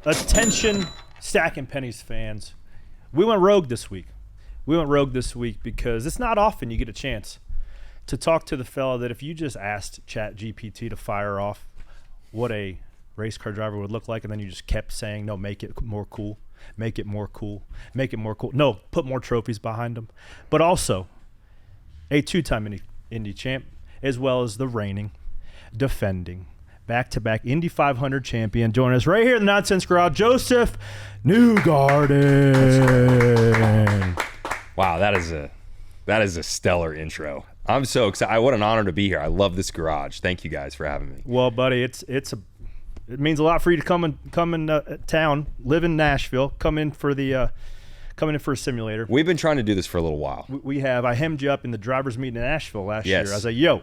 Attention, Stacking Pennies fans. We went rogue this week. Because it's not often you get a chance to talk to the fella that if you just asked ChatGPT to fire off what a race car driver would look like, and then you just kept saying, no, make it more cool, make it more cool, make it more cool. No, put more trophies behind them. But also a two-time Indy champ, as well as the reigning, defending, back-to-back Indy 500 champion. Joining us right here in the Nonsense Garage, Josef Newgarden. Wow, that is a stellar intro. I'm so excited. What an honor to be here. I love this garage. Thank you guys for having me. Well, buddy, it means a lot for you to come in town, live in Nashville, come in for a simulator. We've been trying to do this for a little while. We have. I hemmed you up in the drivers' meeting in Nashville last year. I was like, yo,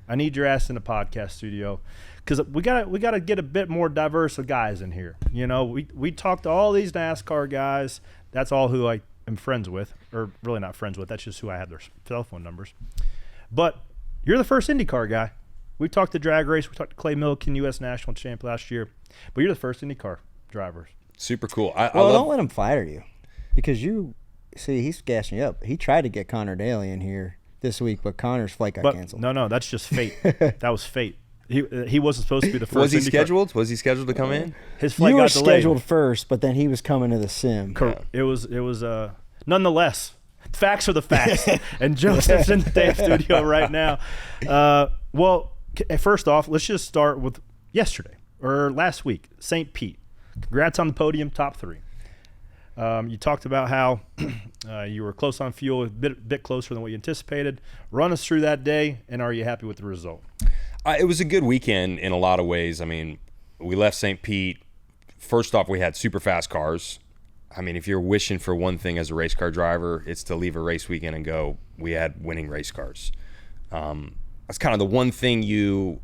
I need your ass in the podcast studio because we gotta get a bit more diverse of guys in here. You know, we talked to all these NASCAR guys. That's all who I am friends with, or really not friends with. That's just who I have their cell phone numbers. But you're the first IndyCar guy. We talked to drag race. We talked to Clay Millican, U.S. national champ last year. But you're the first IndyCar drivers. Super cool. Don't let him fire you, because he's gassing you up. He tried to get Connor Daly in here this week, but Connor's flight got canceled. No, that's just fate. That was fate. He wasn't supposed to be the first. Was he IndyCar. scheduled? Was he scheduled to come in? His flight you got were delayed. scheduled first, but then he was coming to the sim. It was nonetheless. Facts are the facts, and Joseph's in the damn studio right now. First off, let's just start with yesterday or last week. St. Pete, congrats on the podium, top 3. You talked about how you were close on fuel, a bit closer than what you anticipated. Run us through that day, and are you happy with the result? It was a good weekend in a lot of ways. I mean, we left St. Pete. First off, we had super fast cars. I mean, if you're wishing for one thing as a race car driver, it's to leave a race weekend and go, we had winning race cars. That's kind of the one thing you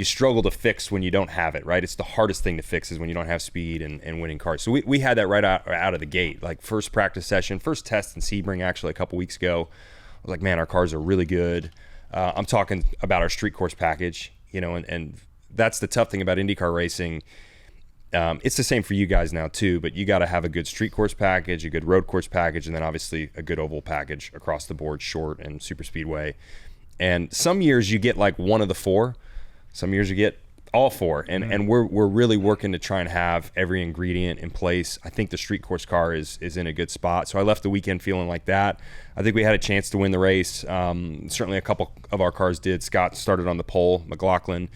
struggle to fix when you don't have it, right? It's the hardest thing to fix is when you don't have speed and winning cars. So we had that right out of the gate. Like first practice session, first test in Sebring actually a couple weeks ago. I was like, man, our cars are really good. I'm talking about our street course package, and that's the tough thing about IndyCar racing. It's the same for you guys now too, but you got to have a good street course package, a good road course package, and then obviously a good oval package across the board, short and super speedway. And some years you get like one of the 4, some years you get all 4, and we're really working to try and have every ingredient in place. I think the street course car is in a good spot. So I left the weekend feeling like that. I think we had a chance to win the race. Certainly a couple of our cars did. Scott started on the pole. McLaughlin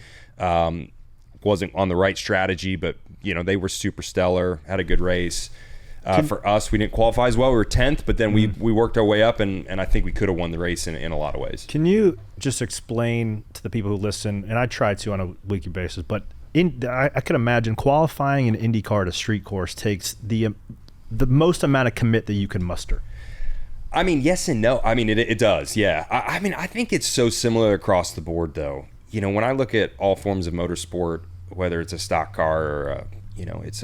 wasn't on the right strategy, but they were super stellar, had a good race. For us, we didn't qualify as well. We were 10th, but then we worked our way up, and I think we could have won the race in a lot of ways. Can you just explain to the people who listen, and I try to on a weekly basis, but I could imagine qualifying an IndyCar at a street course takes the most amount of commit that you can muster. I mean, yes and no. I mean, it does, yeah. I mean, I think it's so similar across the board, though. When I look at all forms of motorsport, whether it's a stock car or it's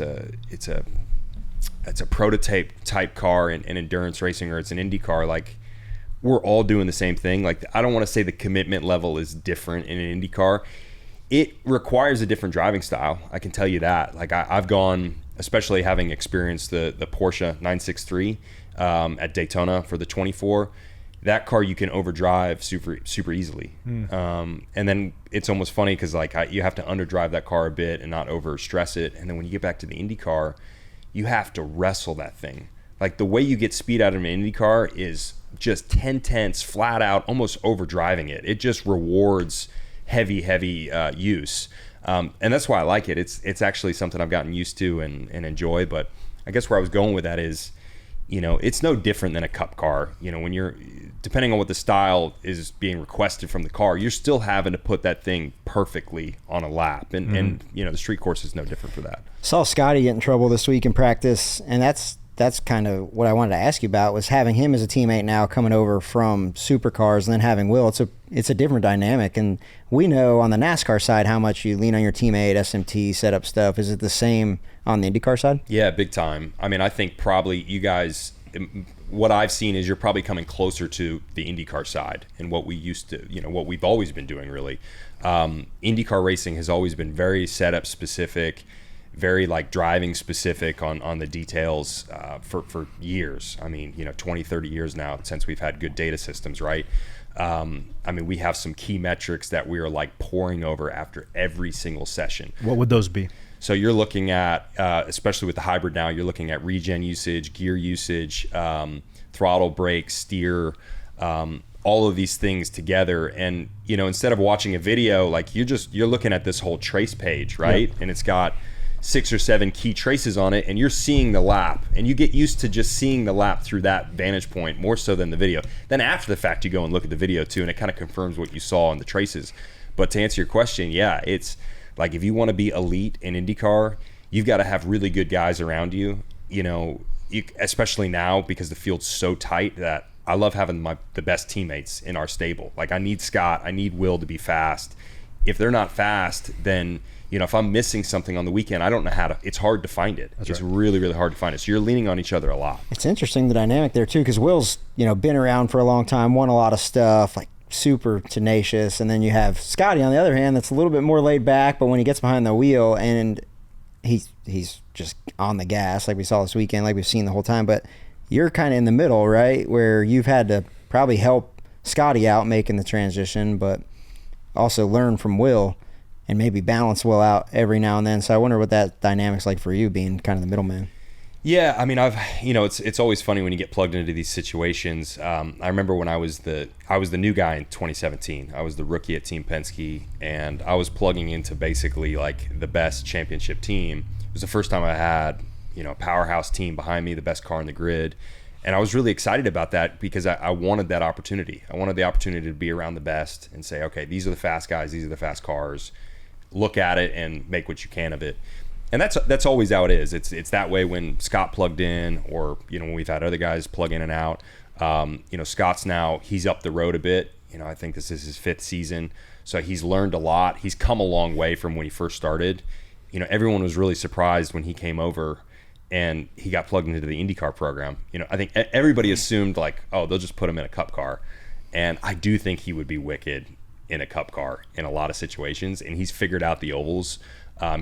a prototype type car in endurance racing, or it's an Indy car, like we're all doing the same thing. Like I don't want to say the commitment level is different in an Indy car. It requires a different driving style. I can tell you that. Like I've gone, especially having experienced the Porsche 963 at Daytona for the 24. That car you can overdrive super easily. And then it's almost funny because you have to underdrive that car a bit and not over stress it. And then when you get back to the Indy car, you have to wrestle that thing. Like the way you get speed out of an Indy car is just 10/10 flat out, almost overdriving it. It just rewards heavy use. And that's why I like it. It's actually something I've gotten used to and enjoy. But I guess where I was going with that is, it's no different than a cup car. When you're, depending on what the style is being requested from the car, you're still having to put that thing perfectly on a lap. And the street course is no different for that. Saw Scotty get in trouble this week in practice, and that's kind of what I wanted to ask you about, was having him as a teammate now coming over from supercars and then having Will. It's a different dynamic, and we know on the NASCAR side how much you lean on your teammate, SMT, setup stuff. Is it the same on the IndyCar side? Yeah, big time. I mean, I think probably you guys, what I've seen is you're probably coming closer to the IndyCar side and what we used to, what we've always been doing really. IndyCar racing has always been very setup specific. very like driving specific on the details for years. I mean, 20, 30 years now since we've had good data systems, right? I mean, we have some key metrics that we are like poring over after every single session. What would those be? So you're looking at, especially with the hybrid now, you're looking at regen usage, gear usage, throttle, brake, steer, all of these things together. And, instead of watching a video, like you're looking at this whole trace page, right? Yep. And it's got 6 or 7 key traces on it, and you're seeing the lap, and you get used to just seeing the lap through that vantage point more so than the video. Then after the fact, you go and look at the video too, and it kind of confirms what you saw in the traces. But to answer your question, yeah, it's like if you want to be elite in IndyCar, you've got to have really good guys around you, especially now because the field's so tight that I love having the best teammates in our stable. Like I need Scott, I need Will to be fast. If they're not fast, then if I'm missing something on the weekend, I don't know it's hard to find it. It's really, really hard to find it. So you're leaning on each other a lot. It's interesting, the dynamic there too, because Will's, been around for a long time, won a lot of stuff, like super tenacious. And then you have Scotty on the other hand, that's a little bit more laid back, but when he gets behind the wheel and he's just on the gas, like we saw this weekend, like we've seen the whole time. But you're kind of in the middle, right? Where you've had to probably help Scotty out making the transition, but also learn from Will and maybe balance Will out every now and then. So I wonder what that dynamic's like for you, being kind of the middleman. Yeah, I mean, it's always funny when you get plugged into these situations. I remember when I was the new guy in 2017. I was the rookie at Team Penske, and I was plugging into basically like the best championship team. It was the first time I had a powerhouse team behind me, the best car in the grid. And I was really excited about that because I wanted that opportunity. I wanted the opportunity to be around the best and say, okay, these are the fast guys, these are the fast cars. Look at it and make what you can of it. And that's always how it is. It's that way when Scott plugged in, or when we've had other guys plug in and out. Scott's now, he's up the road a bit. I think this is his 5th season, so he's learned a lot. He's come a long way from when he first started. Everyone was really surprised when he came over and he got plugged into the IndyCar program. I think everybody assumed like, oh, they'll just put him in a cup car, and I do think he would be wicked in a cup car in a lot of situations. And he's figured out the ovals.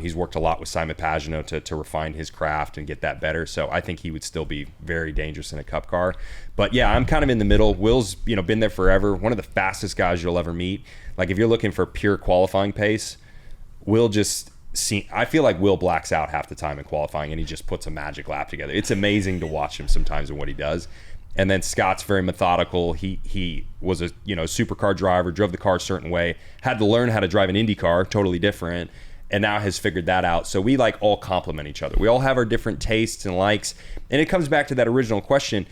He's worked a lot with Simon Pagenaud to refine his craft and get that better. So I think he would still be very dangerous in a cup car. But yeah, I'm kind of in the middle. Will's, been there forever. One of the fastest guys you'll ever meet. Like if you're looking for pure qualifying pace, I feel like Will blacks out half the time in qualifying, and he just puts a magic lap together. It's amazing to watch him sometimes in what he does. And then Scott's very methodical. He was a supercar driver, drove the car a certain way, had to learn how to drive an Indy car, totally different, and now has figured that out. So we like all complement each other. We all have our different tastes and likes, and it comes back to that original question.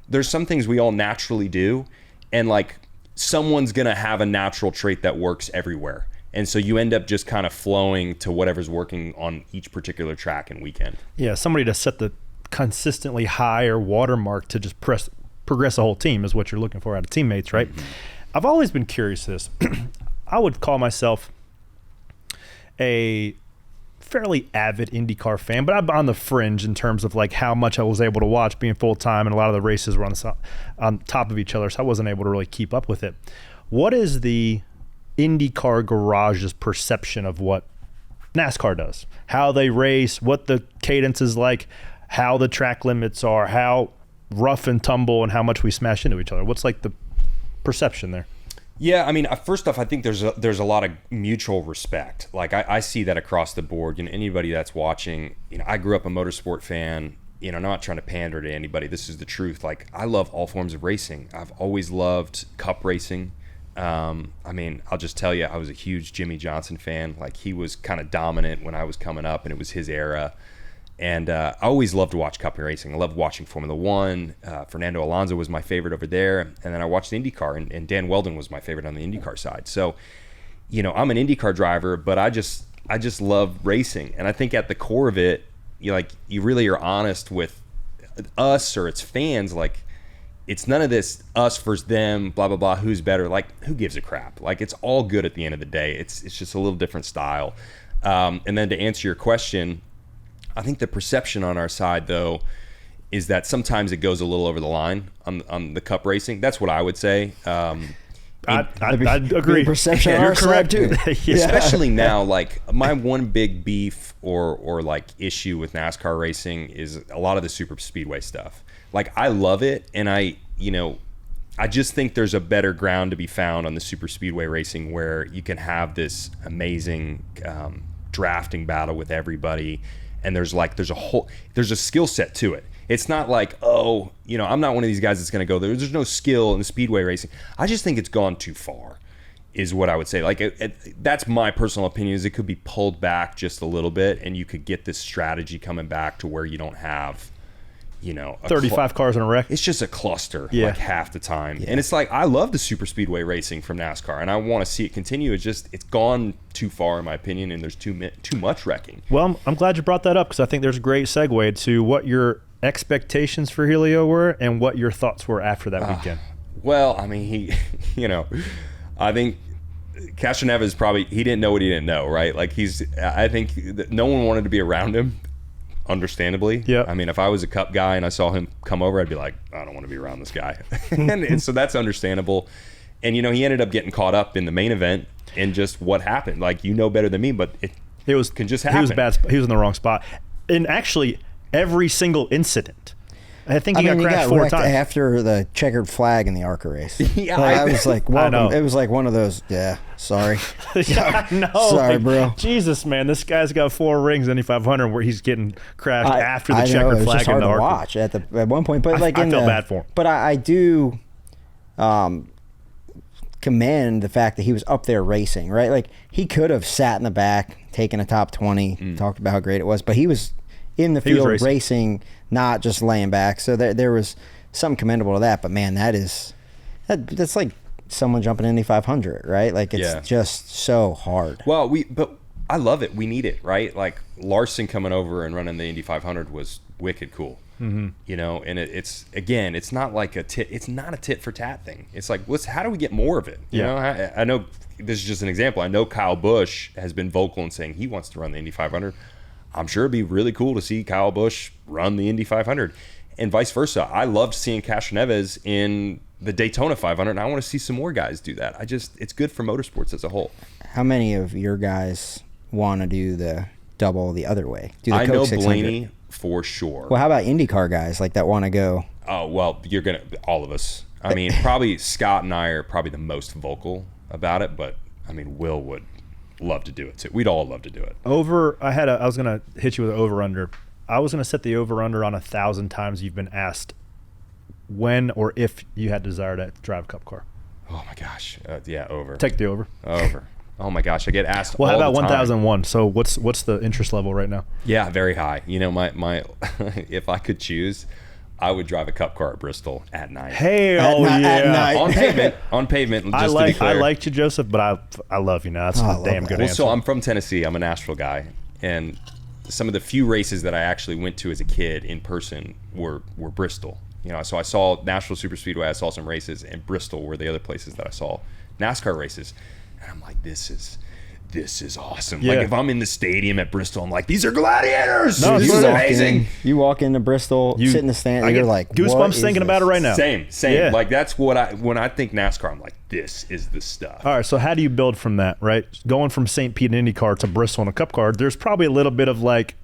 There's some things we all naturally do, and like someone's gonna have a natural trait that works everywhere. And so you end up just kind of flowing to whatever's working on each particular track and weekend. Yeah, somebody to set the consistently higher watermark to just progress the whole team is what you're looking for out of teammates, right? Mm-hmm. I've always been curious this. I would call myself a fairly avid IndyCar fan, but I'm on the fringe in terms of like how much I was able to watch being full-time, and a lot of the races were on top of each other, so I wasn't able to really keep up with it. What is the IndyCar garage's perception of what NASCAR does, how they race, what the cadence is like, how the track limits are, how rough and tumble, and how much we smash into each other? What's like the perception there? Yeah, I mean, first off, I think there's a lot of mutual respect. Like I see that across the board. Anybody that's watching, I grew up a motorsport fan. I'm not trying to pander to anybody. This is the truth. Like I love all forms of racing. I've always loved cup racing. I mean, I'll just tell you, I was a huge Jimmy Johnson fan. Like he was kind of dominant when I was coming up, and it was his era. And I always loved to watch cup racing. I loved watching Formula One. Fernando Alonso was my favorite over there. And then I watched IndyCar, and Dan Weldon was my favorite on the IndyCar side. So, I'm an IndyCar driver, but I just love racing. And I think at the core of it, you really are honest with us or its fans. Like, it's none of this us versus them, blah, blah, blah, who's better. Like, who gives a crap? Like, it's all good at the end of the day. It's just a little different style. And then to answer your question, I think the perception on our side, though, is that sometimes it goes a little over the line on the cup racing. That's what I would say. I'd agree. Perception on our side, too. Yeah. Especially now, like my one big beef or like issue with NASCAR racing is a lot of the super speedway stuff. Like I love it, and I just think there's a better ground to be found on the super speedway racing where you can have this amazing drafting battle with everybody, and there's a skill set to it. It's not like, I'm not one of these guys that's going to go there. There's no skill in the speedway racing. I just think it's gone too far, is what I would say. Like that's my personal opinion. Is it could be pulled back just a little bit, and you could get this strategy coming back to where you don't have, 35 cars in a wreck. It's just a cluster like half the time. Yeah. And it's like, I love the super speedway racing from NASCAR, and I want to see it continue. It's gone too far in my opinion, and there's too much wrecking. Well, I'm glad you brought that up, because I think there's a great segue to what your expectations for Helio were and what your thoughts were after that weekend. Well, I mean, I think Castroneves he didn't know what he didn't know, right? Like I think that no one wanted to be around him, understandably. Yeah. I mean, if I was a Cup guy and I saw him come over, I'd be like, I don't want to be around this guy. and so that's understandable. And, he ended up getting caught up in the main event and just what happened. Like, better than me, but it can just happen. He was bad. He was in the wrong spot. And actually, every single incident. I think he got crashed 4 times after the checkered flag in the ARCA race. Yeah, I was like, welcome. It was like one of those. Yeah, sorry. Yeah, I know. Sorry, bro. Jesus, man, this guy's got 4 rings in Indy 500 where he's getting crashed after the checkered flag just hard in the to ARCA. watch at one point, but like I felt bad for him. But I do commend the fact that he was up there racing. Right, like he could have sat in the back, taken a top 20, talked about how great it was, but he was in the field racing, not just laying back. So there was something commendable to that. But man, that's like someone jumping Indy 500, right? Like it's just so hard. Well, but I love it. We need it, right? Like Larson coming over and running the Indy 500 was wicked cool. Mm-hmm. And it's not like it's not a tit for tat thing. It's like, how do we get more of it? I know this is just an example. I know Kyle Busch has been vocal in saying he wants to run the Indy 500. I'm sure it'd be really cool to see Kyle Busch run the Indy 500 and vice versa. I loved seeing Castroneves in the Daytona 500, and I want to see some more guys do that. It's good for motorsports as a whole. How many of your guys want to do the double the other way? I know Blaney for sure. Well, how about IndyCar guys like that want to go? Oh, well, all of us. I mean, probably Scott and I are probably the most vocal about it, but I mean, Will would love to do it too. We'd all love to do it. I was gonna hit you with an over under. I was gonna set the over under on 1,000 times you've been asked when or if you had desire to drive a Cup car. Oh my gosh, over. Take the over. Over. Oh my gosh, I get asked. Well, all how about the time. 1001? So what's the interest level right now? Yeah, very high. My if I could choose, I would drive a Cup car at Bristol at night. Hey, at night. On pavement. I liked you, Joseph, but I love you now. That's a damn good answer. So I'm from Tennessee. I'm a Nashville guy, and some of the few races that I actually went to as a kid in person were Bristol. So I saw Nashville Super Speedway. I saw some races, and Bristol were the other places that I saw NASCAR races, and I'm like, this is awesome. Yeah. Like if I'm in the stadium at Bristol, I'm like, these are gladiators. No, this is amazing. You walk into Bristol, sit in the stand, and you're like, goosebumps thinking about it right now. Same. Yeah. Like that's what when I think NASCAR, I'm like, this is the stuff. All right, so how do you build from that, right? Going from St. Pete and IndyCar to Bristol and a Cup car, there's probably a little bit of like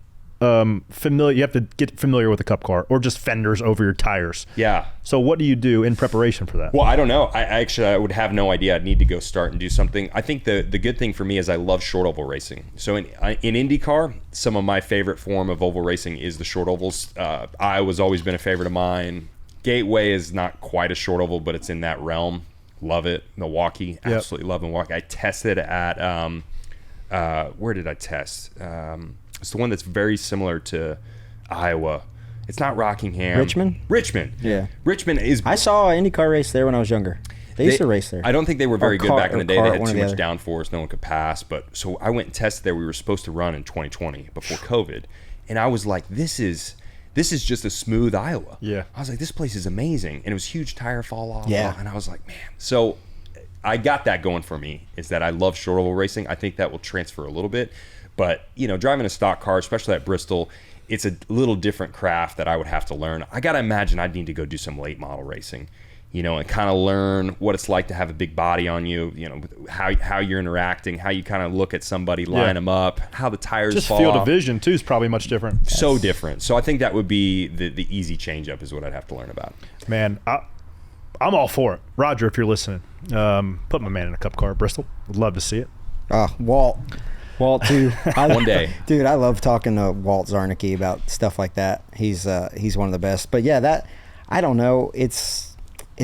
familiar. You have to get familiar with the Cup car or just fenders over your tires. Yeah. So what do you do in preparation for that? Well, I don't know. I would have no idea. I'd need to go start and do something. I think the good thing for me is I love short oval racing. So in IndyCar, some of my favorite form of oval racing is the short ovals. Iowa's always been a favorite of mine. Gateway is not quite a short oval, but it's in that realm. Love it. Milwaukee, absolutely love Milwaukee. I tested at where did I test? It's the one that's very similar to Iowa. It's not Rockingham. Richmond. Yeah. Richmond is. I saw an IndyCar race there when I was younger. They used to race there. I don't think they were very good back in the day. They had too much other. downforce. No one could pass. But so I went and tested there. We were supposed to run in 2020 before COVID, and I was like, this is just a smooth Iowa. Yeah. I was like, this place is amazing, and it was huge tire fall off. Yeah. And I was like, man. So I got that going for me. Is that I love short oval racing. I think that will transfer a little bit. But, driving a stock car, especially at Bristol, it's a little different craft that I would have to learn. I got to imagine I'd need to go do some late model racing. and kind of learn what it's like to have a big body on you, how you're interacting, how you kind of look at somebody, line them up, how the tires just fall field off. of vision too is probably much different. So different. So I think that would be the easy change up is what I'd have to learn about. Man, I'm all for it. Roger, if you're listening, put my man in a cup car at Bristol. Would love to see it. Walt too. One day. Dude, I love talking to Walt Zarnicki about stuff like that. He's one of the best. But yeah, I don't know. It's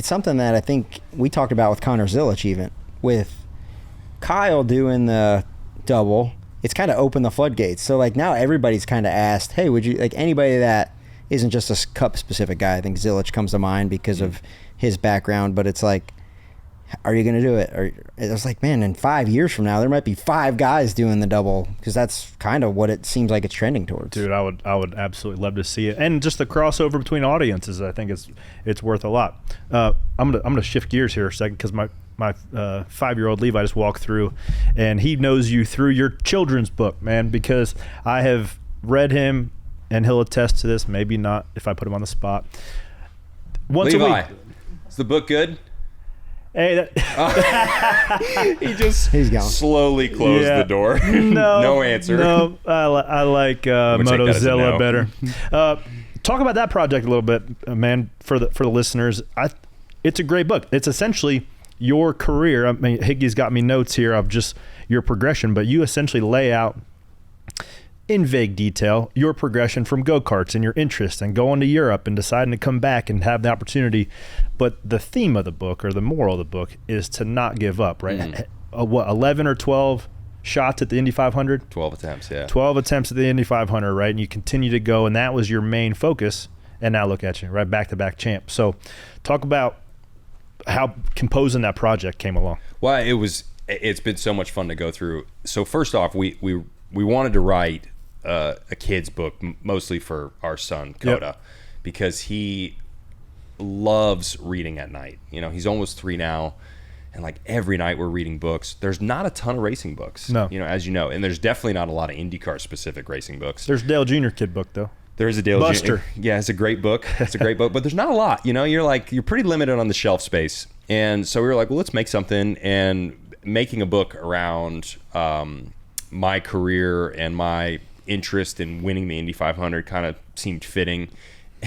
something that I think we talked about with Connor Zilic, even with Kyle doing the double. It's kind of opened the floodgates. So like now everybody's kind of asked, hey, would you like anybody that isn't just a cup specific guy? I think Zilic comes to mind because of his background, but it's like, are you going to do it? Or it was like, man, in 5 years from now, there might be 5 guys doing the double because that's kind of what it seems like it's trending towards. Dude, I would absolutely love to see it, and just the crossover between audiences, I think it's worth a lot. I'm gonna shift gears here a second because my 5-year-old Levi just walked through, and he knows you through your children's book, man, because I have read him, and he'll attest to this. Maybe not if I put him on the spot. Once a Levi, week. is the book good? Hey, He's gone. Slowly closed the door. No answer. No, I like Motozilla better. Talk about that project a little bit, man, for the listeners. It's a great book. It's essentially your career. I mean, Higgy's got me notes here of just your progression, but you essentially lay out in vague detail your progression from go-karts and your interest and going to Europe and deciding to come back and have the opportunity. But the theme of the book, or the moral of the book, is to not give up, right? 11 or 12 shots at the Indy 500? 12 attempts, yeah. 12 attempts at the Indy 500, right? And you continue to go, and that was your main focus. And now look at you, right? Back-to-back champ. So talk about how composing that project came along. Well, it's been so much fun to go through. So first off, we wanted to write a kid's book, mostly for our son Coda, because he loves reading at night. He's almost 3 now, and like every night we're reading books. There's not a ton of racing books, as you know, and there's definitely not a lot of IndyCar specific racing books. There's Dale Jr. kid book though. There is a Dale Buster. Jr. Yeah, it's a great book. But there's not a lot. You're pretty limited on the shelf space, and so we were like, well, let's make something. And making a book around my career and my interest in winning the Indy 500 kind of seemed fitting,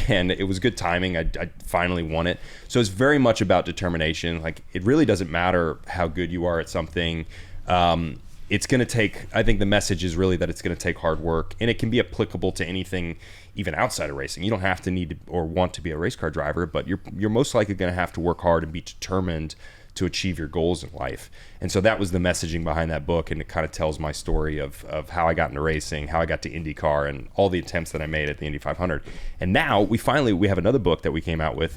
and it was good timing. I finally won it. So it's very much about determination. Like, it really doesn't matter how good you are at something. It's going to take, I think the message is really that it's going to take hard work, and it can be applicable to anything even outside of racing. You don't have to need to or want to be a race car driver, but you're most likely going to have to work hard and be determined to achieve your goals in life. And so that was the messaging behind that book, and it kind of tells my story of how I got into racing, how I got to IndyCar, and all the attempts that I made at the Indy 500. And now we have another book that we came out with,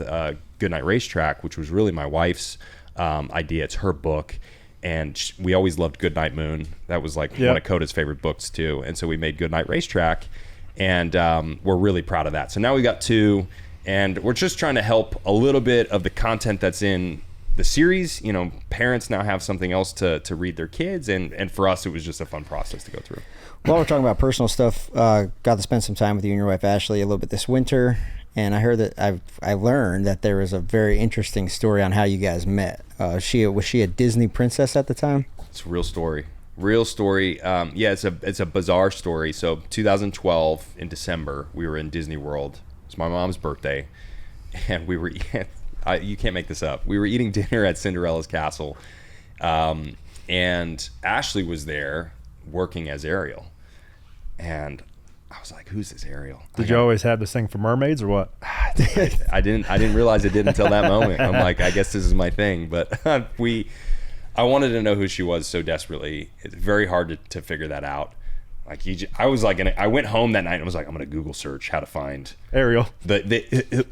Goodnight Racetrack, which was really my wife's idea. It's her book, and we always loved Goodnight Moon. That was like one of Coda's favorite books too. And so we made Goodnight Racetrack, and we're really proud of that. So now we got 2, and we're just trying to help a little bit of the content that's in the series. Parents now have something else to read their kids, and for us it was just a fun process to go through. While we're talking about personal stuff, got to spend some time with you and your wife Ashley a little bit this winter, and I heard that I learned that there was a very interesting story on how you guys met. Was she a Disney princess at the time? It's a real story. Yeah, it's a bizarre story. So 2012 in December, we were in Disney World. It's my mom's birthday, and we were you can't make this up. We were eating dinner at Cinderella's castle, and Ashley was there working as Ariel, and I was like, "Who's this Ariel?" Did you always have this thing for mermaids, or what? I didn't realize it did until that moment. I'm like, I guess this is my thing. But I wanted to know who she was so desperately. It's very hard to figure that out. Like, I went home that night and was like, I'm gonna Google search how to find Ariel.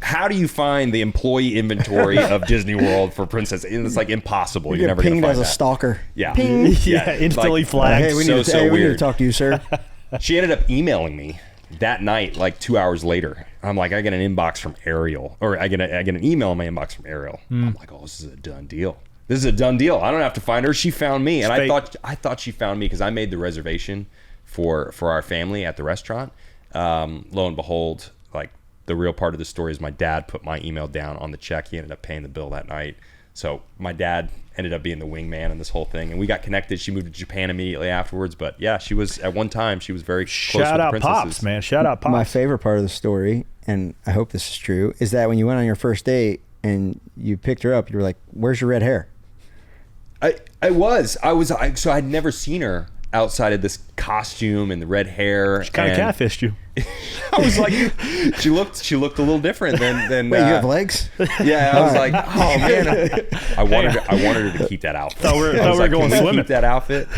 How do you find the employee inventory of Disney World for princess? It's like impossible. You're never gonna find pinged as that. A stalker. Yeah, Ping. Yeah, instantly flagged. Hey, we so need weird. to talk to you, sir. She ended up emailing me that night, like 2 hours later. I'm like, I get an inbox from Ariel, or I get an email in my inbox from Ariel. I'm like, oh, this is a done deal. I don't have to find her. She found me, and I thought she found me because I made the reservation for our family at the restaurant. Lo and behold, like the real part of the story is my dad put my email down on the check. He ended up paying the bill that night. So my dad ended up being the wingman in this whole thing, and we got connected. She moved to Japan immediately afterwards, but yeah, she was at one time she was very close Shout with out the princesses. Pops, man. Shout out Pops. My favorite part of the story, and I hope this is true, is that when you went on your first date and you picked her up, you were like, "Where's your red hair?" So I'd never seen her outside of this costume and the red hair. She kind of catfished you. I was like, she looked a little different than. Wait, you have legs? Yeah, I was like, oh man, I wanted her to keep that outfit. Thought we were going can we swimming. keep that outfit,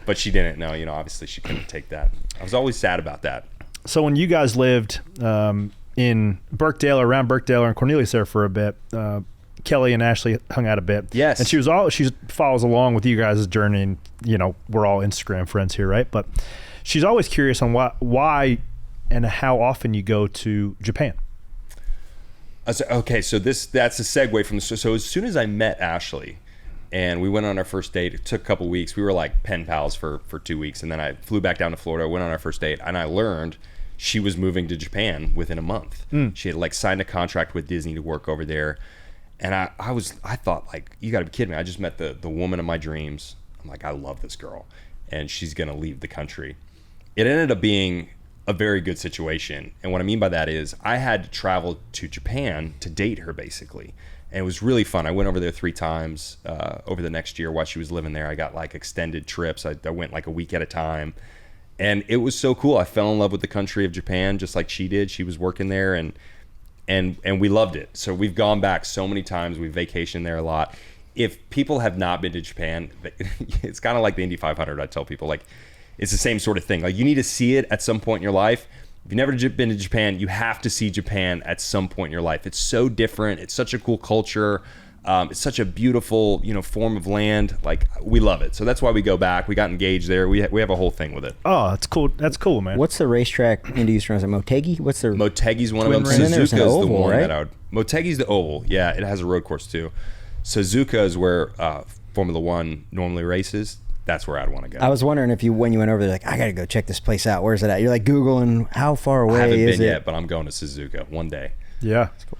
but she didn't. No, obviously she couldn't take that. I was always sad about that. So when you guys lived in Birkdale, around Birkdale, and Cornelius there for a bit, Kelly and Ashley hung out a bit. Yes. And she follows along with you guys' journey, and we're all Instagram friends here, right? But she's always curious on why and how often you go to Japan. Okay, so that's a segue from this. So as soon as I met Ashley and we went on our first date, it took a couple weeks. We were like pen pals for 2 weeks, and then I flew back down to Florida, went on our first date, and I learned she was moving to Japan within a month. She had like signed a contract with Disney to work over there. And I thought, like, you got to be kidding me. I just met the woman of my dreams. I'm like, I love this girl, and she's going to leave the country. It ended up being a very good situation. And what I mean by that is I had to travel to Japan to date her, basically. And it was really fun. I went over there 3 times over the next year while she was living there. I got like extended trips. I went like a week at a time. And it was so cool. I fell in love with the country of Japan just like she did. She was working there, and we loved it. So we've gone back so many times. We've vacationed there a lot. If people have not been to Japan, it's kind of like the Indy 500. I tell people, like, it's the same sort of thing. Like, you need to see it at some point in your life. If you've never been to Japan, you have to see Japan at some point in your life. It's so different. It's such a cool culture. It's such a beautiful, form of land. Like, we love it. So that's why we go back. We got engaged there. We have a whole thing with it. Oh, that's cool. That's cool, man. What's the racetrack Indy used to run? Is it Motegi? What's the Motegi's one of them. And then there's an Suzuka's the oval, one right? that I would. Motegi's the oval. Yeah, it has a road course too. Suzuka is where Formula One normally races. That's where I'd want to go. I was wondering if when you went over there, like, I got to go check this place out. Where's it at? You're like Googling how far away I haven't is been it? yet, but I'm going to Suzuka one day. Yeah. That's cool.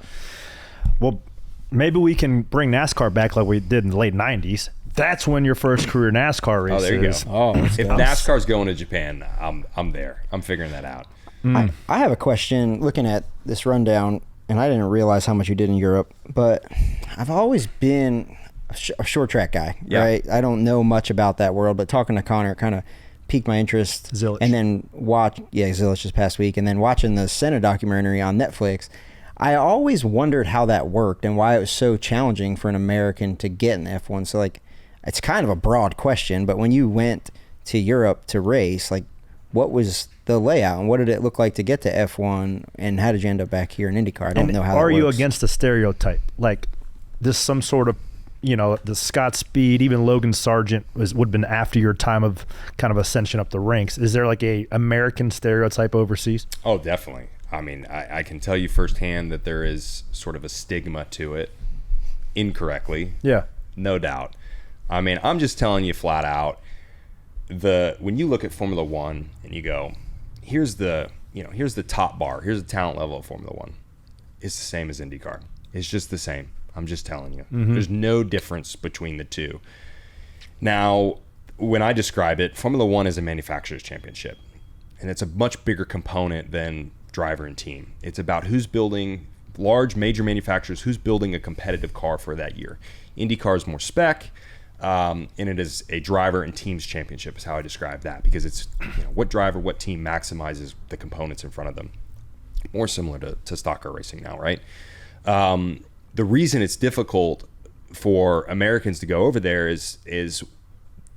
Well, maybe we can bring NASCAR back like we did in the late 90s. That's when your first career NASCAR race Oh, there you is. go. Oh, If NASCAR's going to Japan, I'm there. I'm figuring that out. I have a question looking at this rundown, and I didn't realize how much you did in Europe, but I've always been a short track guy, right? I don't know much about that world, but talking to Connor kind of piqued my interest. Zillich. And then Zillich this past week, and then watching the Senna documentary on Netflix, I always wondered how that worked and why it was so challenging for an American to get in the F1. So, like, it's kind of a broad question, but when you went to Europe to race, like, what was the layout and what did it look like to get to F1, and how did you end up back here in IndyCar? I don't know how that works. Are you against a stereotype? Like, this some sort of, the Scott Speed, even Logan Sargent would have been after your time of kind of ascension up the ranks. Is there like a American stereotype overseas? Oh, definitely. I mean, I can tell you firsthand that there is sort of a stigma to it, incorrectly. Yeah. No doubt. I mean, I'm just telling you flat out, when you look at Formula One and you go, here's the top bar, here's the talent level of Formula One. It's the same as IndyCar. It's just the same. I'm just telling you. Mm-hmm. There's no difference between the two. Now, when I describe it, Formula One is a manufacturer's championship, and it's a much bigger component than driver and team. It's about who's building, large major manufacturers, who's building a competitive car for that year. IndyCar is more spec, and it is a driver and teams championship is how I describe that, because it's what driver, what team maximizes the components in front of them. More similar to stock car racing now, right? The reason it's difficult for Americans to go over there is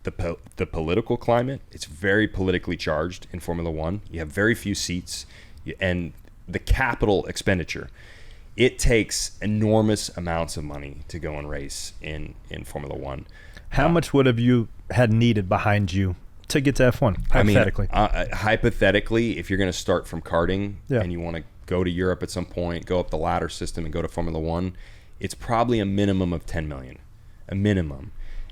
the political climate. It's very politically charged in Formula One. You have very few seats, and the capital expenditure. It takes enormous amounts of money to go and race in Formula One. How much would have you had needed behind you to get to F1, hypothetically? I mean, hypothetically, if you're going to start from karting and you want to go to Europe at some point, go up the ladder system and go to Formula One, it's probably a minimum of 10 million, a minimum.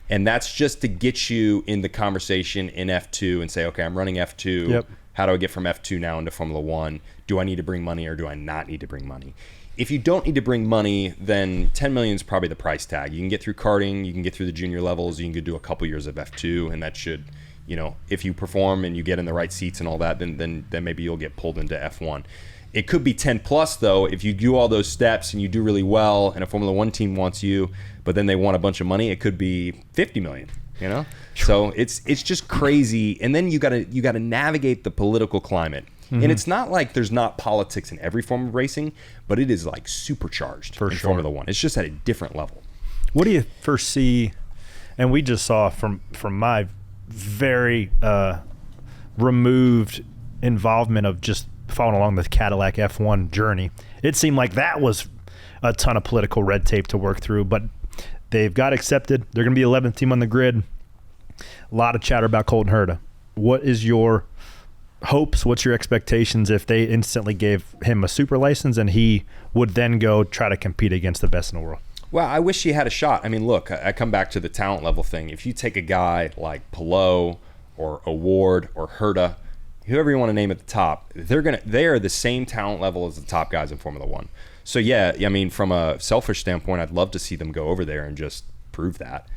And that's just to get you in the conversation in F2 and say, okay, I'm running F2. Yep. How do I get from F2 now into Formula One? Do I need to bring money or do I not need to bring money? If you don't need to bring money, then 10 million is probably the price tag. You can get through karting, you can get through the junior levels, you can go do a couple years of F2, and that should, if you perform and you get in the right seats and all that, then maybe you'll get pulled into F1. It could be 10 plus though if you do all those steps and you do really well, and a Formula One team wants you, but then they want a bunch of money. It could be 50 million. So it's just crazy, and then you gotta navigate the political climate. And it's not like there's not politics in every form of racing, but it is like supercharged in Formula One. It's just at a different level. What do you foresee? And we just saw from my very removed involvement of just following along the Cadillac F1 journey, it seemed like that was a ton of political red tape to work through, but they've got accepted. They're going to be 11th team on the grid. A lot of chatter about Colton Herta. What is your hopes? What's your expectations if they instantly gave him a super license and he would then go try to compete against the best in the world? Well, I wish he had a shot. I mean, look, I come back to the talent level thing. If you take a guy like Palou or Award or Herta, whoever you want to name at the top, they are the same talent level as the top guys in Formula One. So yeah, I mean, from a selfish standpoint, I'd love to see them go over there and just prove that.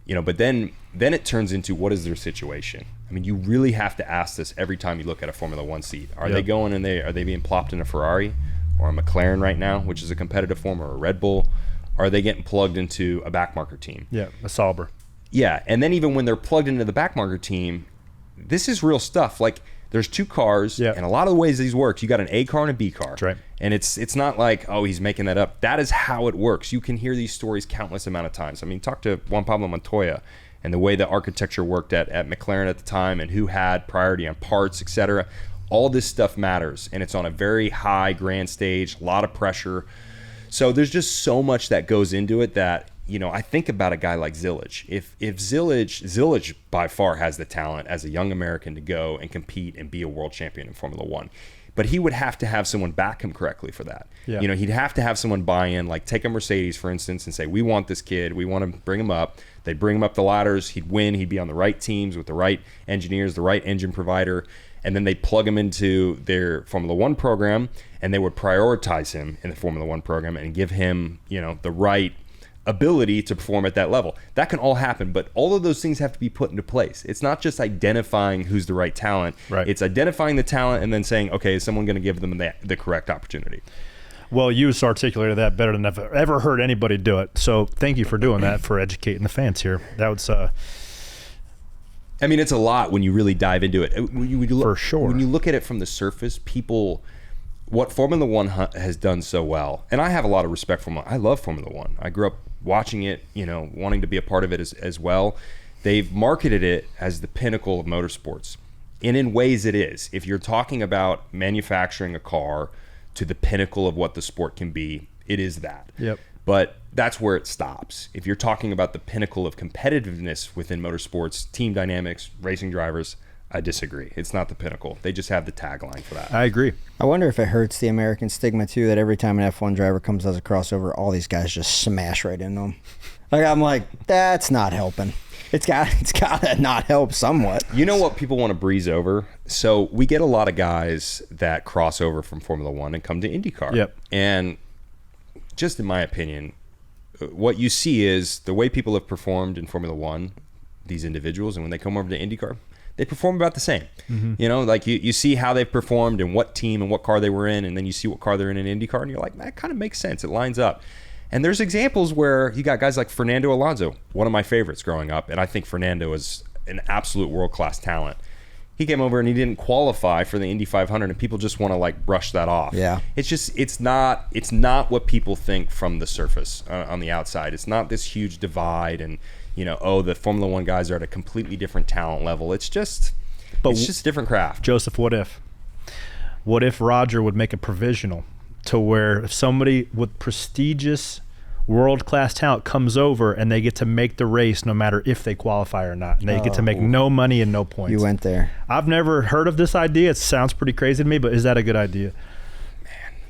But then it turns into, what is their situation? I mean, you really have to ask this every time you look at a Formula One seat. Are they going and are they being plopped in a Ferrari or a McLaren right now, which is a competitive form, or a Red Bull? Or are they getting plugged into a backmarker team? Yeah, a Sauber. Yeah, and then even when they're plugged into the backmarker team, this is real stuff. Like, there's two cars, and a lot of the ways these work, you got an A car and a B car. That's right. And it's not like, oh, he's making that up. That is how it works. You can hear these stories countless amount of times. I mean, talk to Juan Pablo Montoya and the way the architecture worked at McLaren at the time, and who had priority on parts, etc. All this stuff matters, and it's on a very high grand stage, a lot of pressure. So there's just so much that goes into it that, I think about a guy like Zillage. If Zillage by far has the talent as a young American to go and compete and be a world champion in Formula One, but he would have to have someone back him correctly for that. Yeah. He'd have to have someone buy in, like take a Mercedes, for instance, and say, we want this kid, we want to bring him up. They'd bring him up the ladders, he'd win, he'd be on the right teams with the right engineers, the right engine provider, and then they plug him into their Formula One program, and they would prioritize him in the Formula One program and give him, the right ability to perform at that level. That can all happen, but all of those things have to be put into place. It's not just identifying who's the right talent. Right. It's identifying the talent and then saying, okay, is someone going to give them the correct opportunity? Well, you just articulated that better than I've ever heard anybody do it. So thank you for doing that, for educating the fans here. That was I mean, it's a lot when you really dive into it. For sure. When you look at it from the surface, what Formula One has done so well, and I have a lot of respect for I love Formula One. I grew up watching it, wanting to be a part of it as well. They've marketed it as the pinnacle of motorsports. And in ways it is. If you're talking about manufacturing a car to the pinnacle of what the sport can be, it is that. Yep. But that's where it stops. If you're talking about the pinnacle of competitiveness within motorsports, team dynamics, racing drivers, I disagree. It's not the pinnacle. They just have the tagline for that. I agree. I wonder if it hurts the American stigma too, that every time an F1 driver comes as a crossover, all these guys just smash right into them. I'm like, that's not helping. It's got to not help somewhat. You know what people want to breeze over? So we get a lot of guys that cross over from Formula One and come to IndyCar. Yep. And just in my opinion, what you see is the way people have performed in Formula One, these individuals, and when they come over to IndyCar, they perform about the same. Mm-hmm. Like you see how they've performed and what team and what car they were in, and then you see what car they're in IndyCar, and you're like, that kind of makes sense. It lines up. And there's examples where you got guys like Fernando Alonso, one of my favorites growing up, and I think Fernando is an absolute world-class talent. He came over and he didn't qualify for the Indy 500, and people just want to like brush that off. Yeah. It's not what people think from the surface on the outside. It's not this huge divide and, the Formula One guys are at a completely different talent level. It's just a different craft. Joseph, what if Roger would make a provisional to where if somebody with prestigious world-class talent comes over and they get to make the race no matter if they qualify or not, and they get to make no money and no points? You went there. I've never heard of this idea. It sounds pretty crazy to me, but is that a good idea?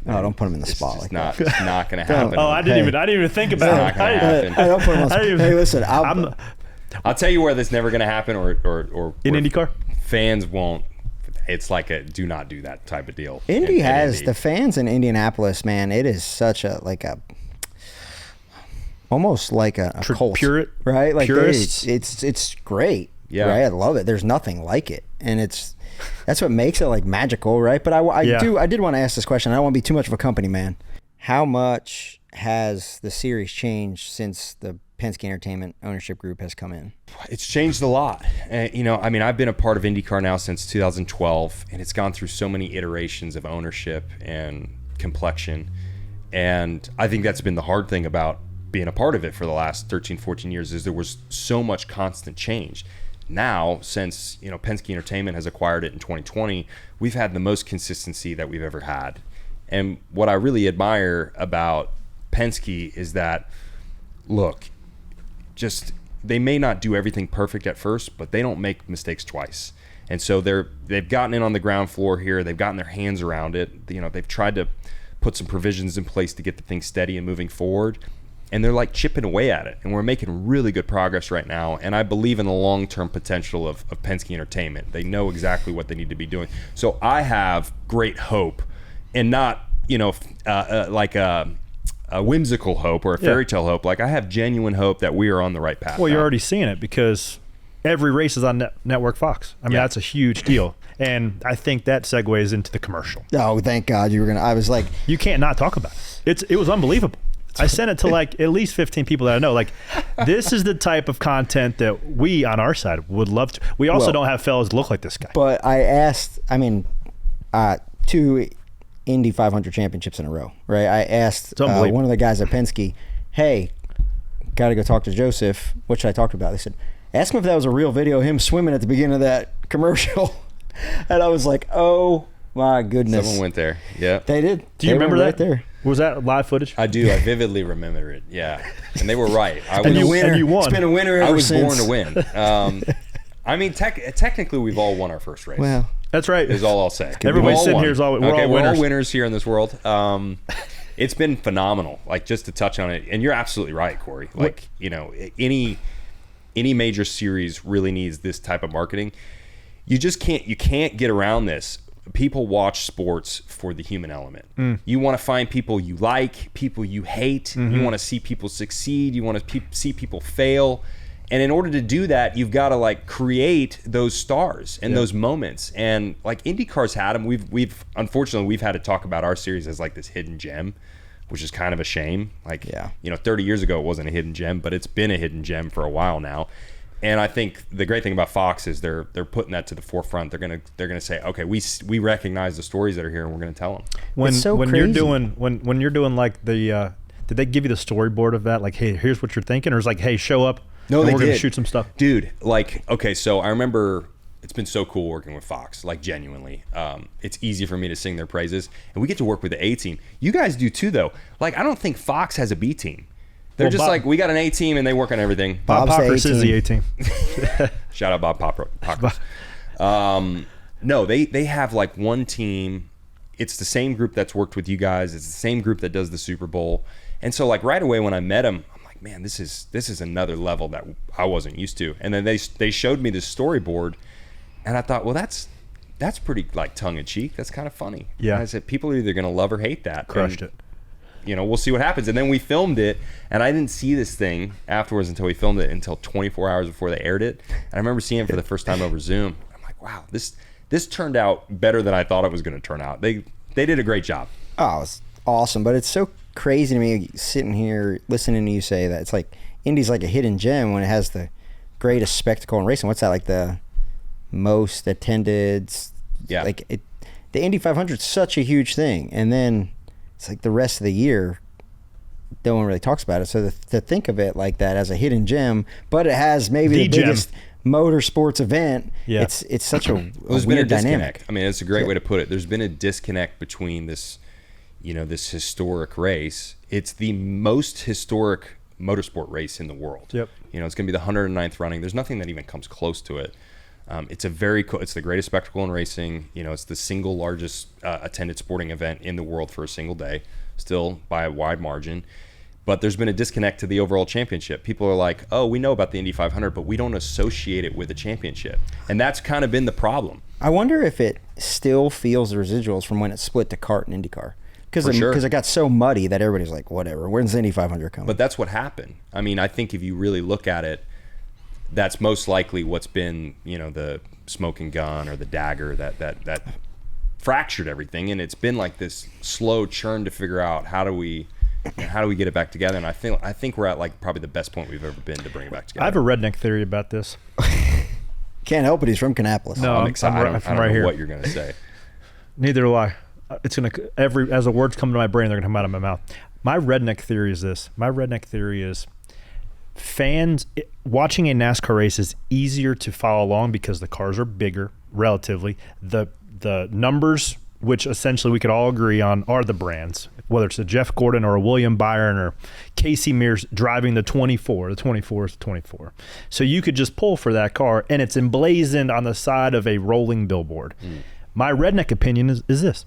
No, don't put him in the spot like that. It's not going to happen. Oh, I didn't even think about it. It's not going to happen. Hey, don't put him on the spot. Hey, listen, I'll tell you where that's never going to happen, or in IndyCar? fans won't. it's like a do not do that type of deal. Indy has Indy. the fans in Indianapolis, man. It is such a almost like a cult, right? Like purists. It's great. Yeah. Right? I love it. There's nothing like it, and that's what makes it like magical, right? But I did want to ask this question. I don't want to be too much of a company man. How much has the series changed since the Penske Entertainment ownership group has come in? It's changed a lot. I've been a part of IndyCar now since 2012, and it's gone through so many iterations of ownership and complexion. And I think that's been the hard thing about being a part of it for the last 13, 14 years is there was so much constant change. Now, since Penske Entertainment has acquired it in 2020, we've had the most consistency that we've ever had. And what I really admire about Penske is that, look, they may not do everything perfect at first, but they don't make mistakes twice. And so they've gotten in on the ground floor here. They've gotten their hands around it. They've tried to put some provisions in place to get the thing steady and moving forward. And they're like chipping away at it. And we're making really good progress right now. And I believe in the long-term potential of Penske Entertainment. They know exactly what they need to be doing. So I have great hope, and not, like a whimsical hope or a fairy tale hope. Like, I have genuine hope that we are on the right path. Well, now. you're already seeing it because every race is on Network Fox. I mean, that's a huge deal. And I think that segues into the commercial. Oh, thank God you were going to. I was like, you can't not talk about it. It was unbelievable. I sent it to like at least 15 people that I know. Like, this is the type of content that we on our side would love to. We also don't have fellas look like this guy. But I asked, 2 Indy 500 championships in a row, right? I asked one of the guys at Penske, hey, got to go talk to Josef. What should I talk about? They said, ask him if that was a real video of him swimming at the beginning of that commercial. And I was like, oh my goodness. Someone went there. Yeah. They did. Do you remember that? Right there. Was that live footage? I do. I vividly remember it. Yeah. And they were right. And you won. It's been a winner ever since. I was born to win. Technically, we've all won our first race. Well, that's right. Is all I'll say. Everybody sitting here is we're all winners here in this world. It's been phenomenal. Like, just to touch on it, and you're absolutely right, Corey. Like, any major series really needs this type of marketing. You can't get around this. People watch sports for the human element. You want to find people you like, people you hate. You want to see people succeed. You want to see people fail. And in order to do that, you've got to like create those stars and those moments. And like IndyCar's had them. We've unfortunately had to talk about our series as like this hidden gem, which is kind of a shame. Like, 30 years ago it wasn't a hidden gem, but it's been a hidden gem for a while now. And I think the great thing about Fox is they're putting that to the forefront. They're gonna say, okay, we recognize the stories that are here, and we're gonna tell them. When you're doing like the did they give you the storyboard of that? Like, hey, here's what you're thinking, or is like, hey, show up. No, and they we're did. gonna shoot some stuff, dude. Like, okay, so I remember it's been so cool working with Fox. Like, genuinely, it's easy for me to sing their praises, and we get to work with the A team. You guys do too, though. Like, I don't think Fox has a B team. They're just like, we got an A team and they work on everything. Bob Pockers is the A team. Shout out Bob Pockers. No, they have like one team. It's the same group that's worked with you guys. It's the same group that does the Super Bowl. And so like right away when I met him, I'm like, man, this is another level that I wasn't used to. And then they showed me this storyboard, and I thought, well, that's pretty like tongue in cheek. That's kind of funny. Yeah. And I said, people are either gonna love or hate that. Crushed it. We'll see what happens. And then we filmed it, and I didn't see this thing afterwards until we filmed it until 24 hours before they aired it. And I remember seeing it for the first time over Zoom. I'm like, wow, this turned out better than I thought it was going to turn out. They did a great job. Oh, it's awesome. But it's so crazy to me sitting here listening to you say that. It's like Indy's like a hidden gem when it has the greatest spectacle in racing. What's that, like the most attended? Yeah. Like the Indy 500 is such a huge thing. And then it's like the rest of the year, no one really talks about it. So to think of it like that as a hidden gem, but it has maybe the biggest motorsports event. Yeah. It's such a There's weird been a disconnect. dynamic. I mean, it's a great way to put it. There's been a disconnect between this, this historic race. It's the most historic motorsport race in the world. Yep. It's going to be the 109th running. There's nothing that even comes close to it. It's it's the greatest spectacle in racing. It's the single largest attended sporting event in the world for a single day, still by a wide margin. But there's been a disconnect to the overall championship. People are like, oh, we know about the Indy 500, but we don't associate it with a championship. And that's kind of been the problem. I wonder if still feels the residuals from when it split to kart and IndyCar. Because sure. it got so muddy that everybody's like, whatever, when's the Indy 500 coming? But that's what happened. I mean, I think if you really look at it, that's most likely what's been, the smoking gun or the dagger that fractured everything. And it's been like this slow churn to figure out how do we get it back together. And I think we're at like probably the best point we've ever been to bring it back together. I have a redneck theory about this. Can't help it. He's from Kannapolis. No, I'm excited. I don't right know here. what you're going to say. Neither do I. It's gonna as the words come to my brain, they're gonna come out of my mouth. My redneck theory is this. My redneck theory is fans watching a NASCAR race is easier to follow along because the cars are bigger relatively. The numbers, which essentially we could all agree on, are the brands. Whether it's a Jeff Gordon or a William Byron or Casey Mears driving the 24. The 24 is the 24. So you could just pull for that car, and it's emblazoned on the side of a rolling billboard. My redneck opinion is this.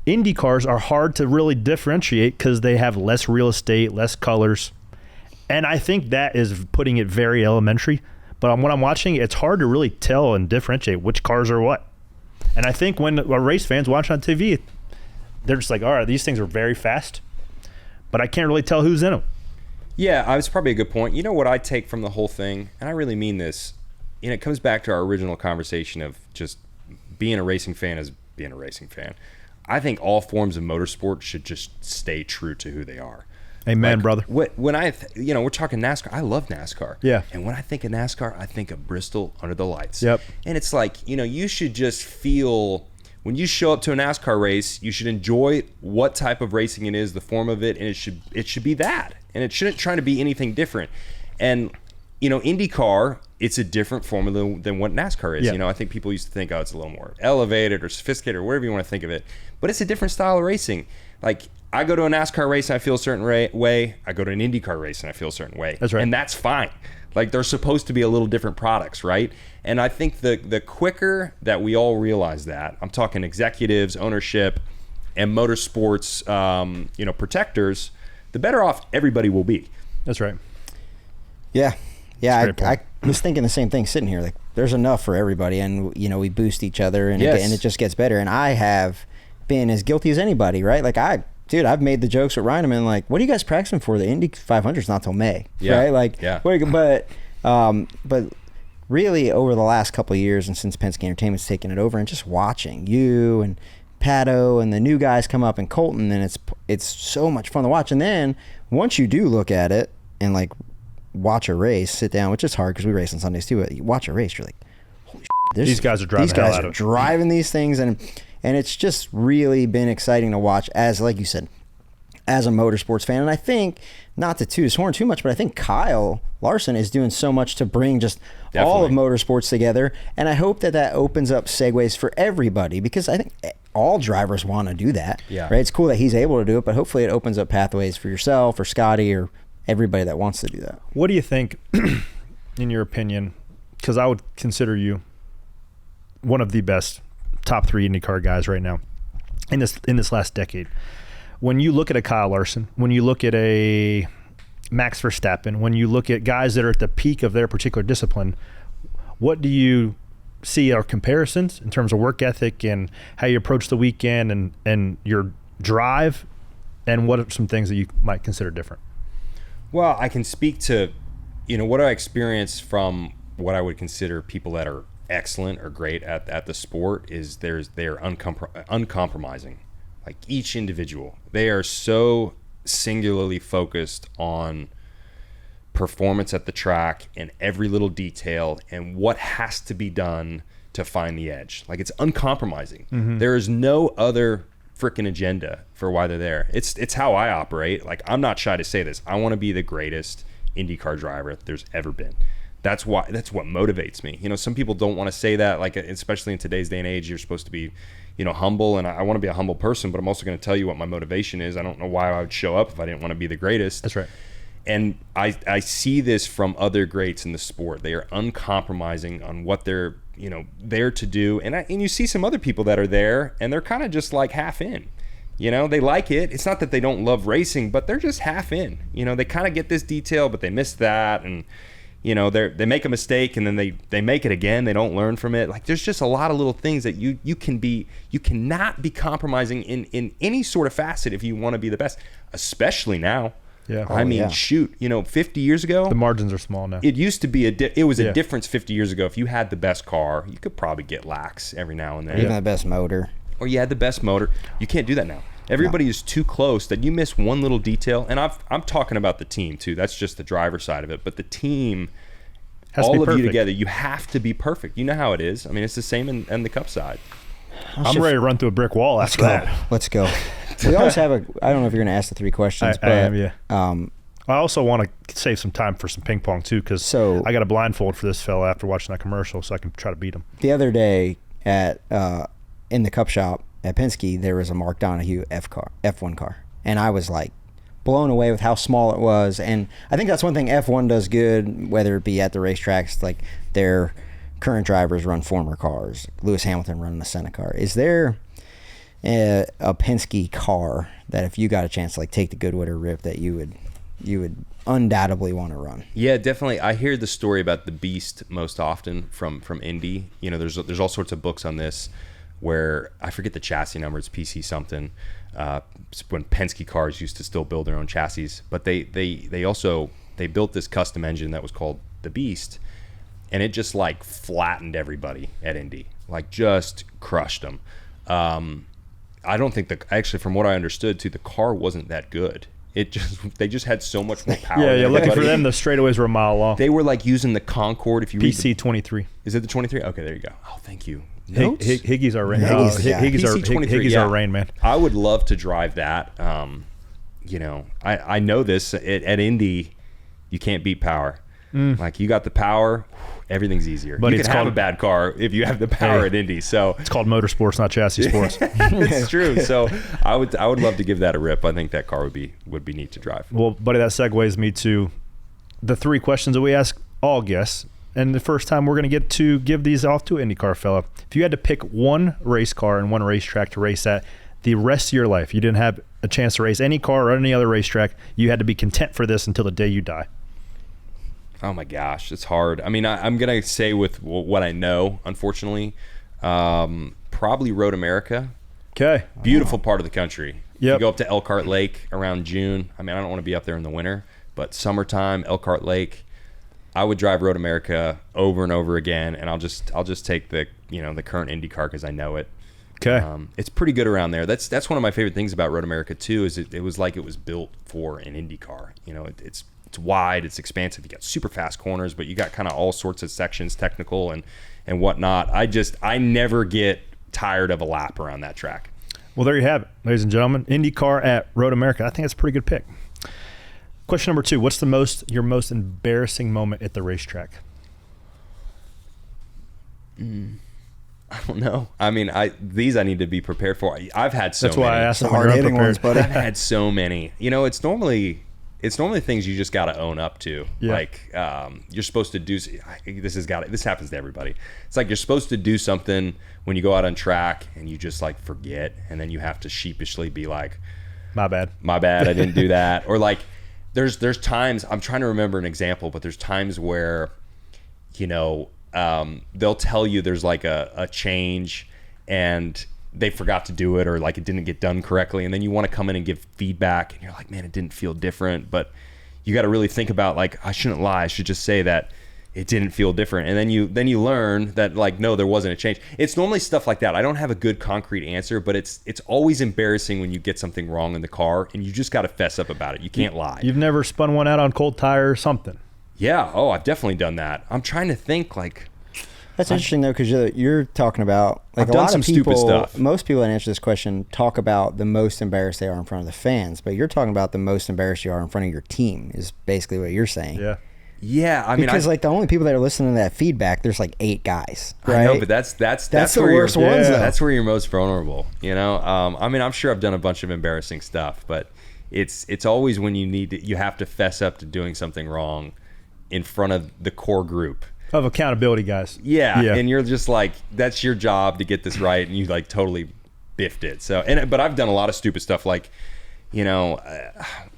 Indy cars are hard to really differentiate because they have less real estate, less colors. And I think that is putting it very elementary. But when I'm watching, it's hard to really tell and differentiate which cars are what. And I think when race fans watch on TV, they're just like, all right, these things are very fast, but I can't really tell who's in them. Yeah, it's probably a good point. You know what I take from the whole thing, and I really mean this, and it comes back to our original conversation of just being a racing fan is being a racing fan. I think all forms of motorsport should just stay true to who they are. Amen, brother. When we're talking NASCAR, I love NASCAR. Yeah. And when I think of NASCAR, I think of Bristol under the lights. Yep. And it's like, you should just feel, when you show up to a NASCAR race, you should enjoy what type of racing it is, the form of it, and it should be that. And it shouldn't try to be anything different. And IndyCar, it's a different formula than what NASCAR is. Yeah. I think people used to think, it's a little more elevated or sophisticated or whatever you want to think of it. But it's a different style of racing. Like, I go to a NASCAR race and I feel a certain way. I go to an IndyCar race and I feel a certain way. That's right. And that's fine. Like, they're supposed to be a little different products, right? And I think the quicker that we all realize that, I'm talking executives, ownership, and motorsports, protectors, the better off everybody will be. That's right. Yeah. Yeah, I was thinking the same thing sitting here. Like, there's enough for everybody, and we boost each other, and Yes. and it just gets better. And I have been as guilty as anybody, right? Like, I've made the jokes with Ryan. I'm like, what are you guys practicing for? The Indy 500's not till May, Yeah. right? Like, Yeah. but really over the last couple of years, and since Penske Entertainment's taken it over, and just watching you and Pato and the new guys come up and Colton, and it's so much fun to watch. And then once you do look at it and like watch a race, sit down, which is hard because we race on Sundays too, but you watch a race, you're like, holy shit, These guys are driving these the hell guys out are of it. driving these things, and it's just really been exciting to watch, as like you said, as a motorsports fan. And I think, not to toot his horn too much, but I think Kyle Larson is doing so much to bring just all of motorsports together, and I hope that opens up segues for everybody, because I think all drivers want to do that. Yeah. Right? It's cool that he's able to do it, but hopefully it opens up pathways for yourself or Scotty or everybody that wants to do that. What do you think, in your opinion, because I would consider you one of the best top 3 IndyCar guys right now in this last decade. When you look at a Kyle Larson, when you look at a Max Verstappen, when you look at guys that are at the peak of their particular discipline, what do you see are comparisons in terms of work ethic and how you approach the weekend and your drive, and what are some things that you might consider different? Well, I can speak to, what I experience from what I would consider people that are excellent or great at the sport is they are uncompromising. Like, each individual, they are so singularly focused on performance at the track and every little detail and what has to be done to find the edge. Like, it's uncompromising. Mm-hmm. There is no other freaking agenda for why they're there. It's how I operate. Like, I'm not shy to say this. I want to be the greatest IndyCar driver there's ever been. That's what motivates me. Some people don't want to say that, like, especially in today's day and age, you're supposed to be, humble, and I want to be a humble person, but I'm also going to tell you what my motivation is. I don't know why I would show up if I didn't want to be the greatest. That's right. And I see this from other greats in the sport. They are uncompromising on what they're, there to do. And you see some other people that are there, and they're kind of just like half in. They like it. It's not that they don't love racing, but they're just half in. They kind of get this detail, but they miss that. And, you know, they make a mistake and then they make it again. They don't learn from it. Like, there's just a lot of little things that you cannot be compromising in any sort of facet if you want to be the best, especially now. Yeah. I mean, shoot, you know, 50 years ago, The margins are small now. it used to be it was a Yeah. difference 50 years ago. If you had the best car, you could probably get lax every now and then. Even the best motor. Or you had the best motor. You can't do that now. Everybody is too close that you miss one little detail. And I'm talking about the team too. That's just the driver side of it. But the team, Has to be all of you perfect. together, you have to be perfect. You know how it is. I mean, it's the same in the Cup side. I'm ready to run through a brick wall after that. Let's go. We always have I don't know if you're going to ask the 3 questions, I am, yeah. I I also want to save some time for some ping pong too, because So- I got a blindfold for this fella after watching that commercial, so I can try to beat him. the other day at in the Cup shop at Penske, there was a Mark Donahue F1 car, and I was like blown away with how small it was. And I think that's one thing F1 does good, whether it be at the racetracks, like their current drivers run former cars. Lewis Hamilton running the Senna car. Is there a Penske car that if you got a chance to like take the Goodwood or Rip that you would undoubtedly want to run? Yeah, definitely. I hear the story about the Beast most often from Indy. You know, there's all sorts of books on this where I forget the chassis number. It's PC something. When Penske cars used to still build their own chassis, but they built this custom engine that was called the Beast, and it just like flattened everybody at Indy, like just crushed them. I don't think actually, from what I understood too, the car wasn't that good. They just had so much more power. Yeah, than lucky for everybody. them, the straightaways were a mile long. They were like using the Concorde. If you read PC 23. is it the 23? Okay, there you go. Oh, thank you. Higgy's our rain. Higgy's the guy. Higgy's our rain man. I would love to drive that. You know, I know this at Indy, you can't beat power. Like, you got the power, everything's easier. But you it's can have called- a bad car if you have the power Hey. at Indy. So It's called Motorsports, not chassis sports. it's true. So I would love to give that a rip. I think that car would be neat to drive. Well, buddy, that segues me to the 3 questions that we ask all guests. And the first time we're going to get to give these off to an IndyCar fella. If you had to pick one race car and one racetrack to race at the rest of your life, you didn't have a chance to race any car or any other racetrack, you had to be content for this until the day you die. Oh my gosh, it's hard. I mean, I'm gonna say with what I know, unfortunately, probably Road America. Okay. Beautiful part of the country. Yep. You go up to Elkhart Lake around June. I mean, I don't want to be up there in the winter, but summertime, Elkhart Lake, I would drive Road America over and over again, and I'll just take the current IndyCar because I know it. Okay. It's pretty good around there. That's one of my favorite things about Road America too. Is it was like it was built for an IndyCar. You know, it's wide, it's expansive. You got super fast corners, but you got kind of all sorts of sections, technical and whatnot. I never get tired of a lap around that track. Well, there you have it, ladies and gentlemen. IndyCar at Road America. I think that's a pretty good pick. Question number 2. What's your most embarrassing moment at the racetrack? I don't know. I mean, I need to be prepared for. I've had so That's why many. I asked The them when you're hard-hitting ones, unprepared. buddy. I've had so many. You know, it's normally things you just got to own up to. Yeah. Like, you're supposed to do. This happens to everybody. It's like you're supposed to do something when you go out on track and you just like forget, and then you have to sheepishly be like, My bad. I didn't do that. Or like, there's times, I'm trying to remember an example, but there's times where, you know, they'll tell you there's like a change and they forgot to do it, or like it didn't get done correctly, and then you want to come in and give feedback and you're like, man, it didn't feel different. But you got to really think about, like, I shouldn't lie, I should just say that it didn't feel different. And then you learn that, like, no, there wasn't a change. It's normally stuff like that. I don't have a good concrete answer, but it's always embarrassing when you get something wrong in the car and you just got to fess up about it. You can't lie. You've never spun one out on cold tire or something. Yeah. Oh, I've definitely done that. I'm trying to think, like, That's interesting though, because you're talking about, like, I've a done lot some of people. stupid stuff. Most people that answer this question talk about the most embarrassed they are in front of the fans, but you're talking about the most embarrassed you are in front of your team. Is basically what you're saying. Yeah. yeah, I mean, Because like the only people that are listening to that feedback, there's like 8 guys. Right? I know, but that's the where worst you're, ones, though. That's where you're most vulnerable. You know, I mean, I'm sure I've done a bunch of embarrassing stuff, but it's always when you have to fess up to doing something wrong in front of the core group. Of accountability, guys. Yeah, and you're just like, that's your job to get this right, and you like totally biffed it. So, but I've done a lot of stupid stuff, like, you know,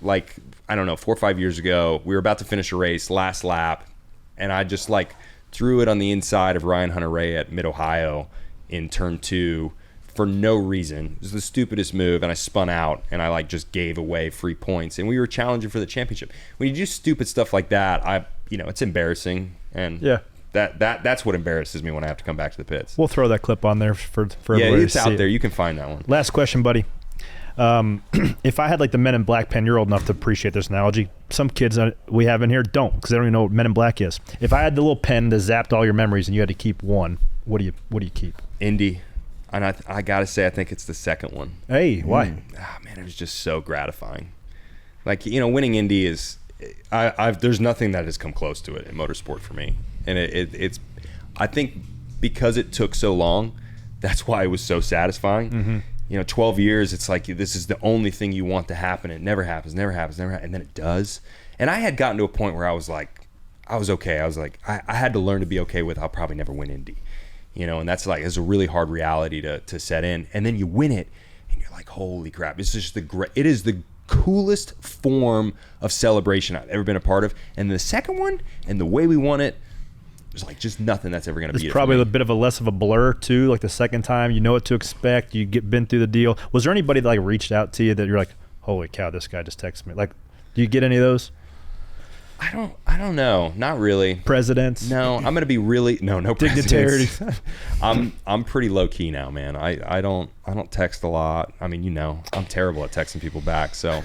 like, I don't know, 4 or 5 years ago, we were about to finish a race, last lap, and I just like threw it on the inside of Ryan Hunter-Reay at Mid-Ohio in turn 2 for no reason. It was the stupidest move, and I spun out, and I like just gave away free points, and we were challenging for the championship. When you do stupid stuff like that, it's embarrassing, and that's what embarrasses me when I have to come back to the pits. We'll throw that clip on there for everybody it's to out see there. You can find that one. Last question, buddy. If I had like the Men in Black pen, you're old enough to appreciate this analogy. Some kids we have in here don't, because they don't even know what Men in Black is. If I had the little pen that zapped all your memories and you had to keep one, what do you keep? Indy. And I gotta say, I think it's the second one. Hey, why? Man, it was just so gratifying. Like, winning Indy is, there's nothing that has come close to it in motorsport for me. And it's, I think because it took so long, that's why it was so satisfying. Mm-hmm. 12 years, it's like this is the only thing you want to happen. It never happens, and then it does. And I had gotten to a point where I was like, I was okay. I was like, I had to learn to be okay with I'll probably never win Indy. And that's like, it's a really hard reality to set in. And then you win it, and you're like, holy crap! It's just it is the coolest form of celebration I've ever been a part of. And the second one, and the way we won it, there's like just nothing that's ever going to beat it. It's probably a bit of a less of a blur too. Like the second time, you know what to expect. Been through the deal. Was there anybody that like reached out to you that you're like, holy cow, this guy just texted me? Like, do you get any of those? I don't know. Not really. Presidents? No, I'm gonna be really no dignitaries. I'm pretty low key now, man. I don't text a lot. I mean, I'm terrible at texting people back. So